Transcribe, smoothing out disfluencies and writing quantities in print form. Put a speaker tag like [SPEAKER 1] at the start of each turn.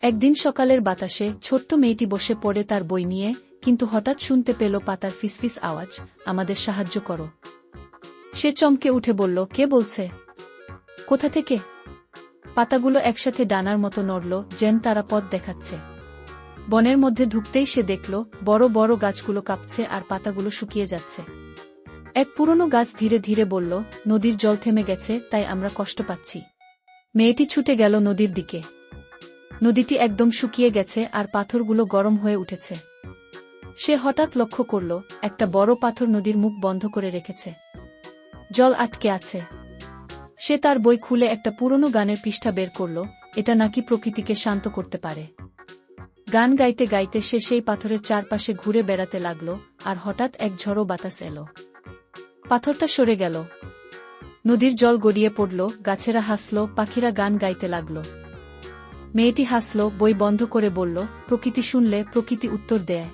[SPEAKER 1] একদিন সকালের বাতাসে ছোট্ট মেয়েটি বসে পড়ে তার বই নিয়ে, কিন্তু হঠাৎ শুনতে পেল পাতার ফিসফিস আওয়াজ, আমাদের সাহায্য করো। সে চমকে উঠে বলল, কে বলছে? কোথা থেকে? পাতাগুলো একসাথে ডানার মতো নড়ল, যেন তারা পথ দেখাচ্ছে। বনের মধ্যে ঢুকতেই সে দেখল বড় বড় গাছগুলো কাঁপছে আর পাতাগুলো শুকিয়ে যাচ্ছে। এক পুরনো গাছ ধীরে ধীরে বলল, নদীর জল থেমে গেছে, তাই আমরা কষ্ট পাচ্ছি। মেয়েটি ছুটে গেল নদীর দিকে। নদীটি একদম শুকিয়ে গেছে আর পাথরগুলো গরম হয়ে উঠেছে। সে হঠাৎ লক্ষ্য করল, একটা বড় পাথর নদীর মুখ বন্ধ করে রেখেছে। জল আটকে আছে। সে তার বই খুলে একটা পুরনো গানের পৃষ্ঠা বের করল, এটা নাকি প্রকৃতিকে শান্ত করতে পারে। গান গাইতে গাইতে সে সেই পাথরের চারপাশে ঘুরে বেড়াতে লাগল, আর হঠাৎ এক ঝড়ো বাতাস এলো। পাথরটা সরে গেল। নদীর জল গড়িয়ে পড়ল, গাছেরা হাসল, পাখিরা গান গাইতে লাগল। মেয়েটি হাসল, বই বন্ধ করে বলল, প্রকৃতি শুনলে প্রকৃতি উত্তর দেয়।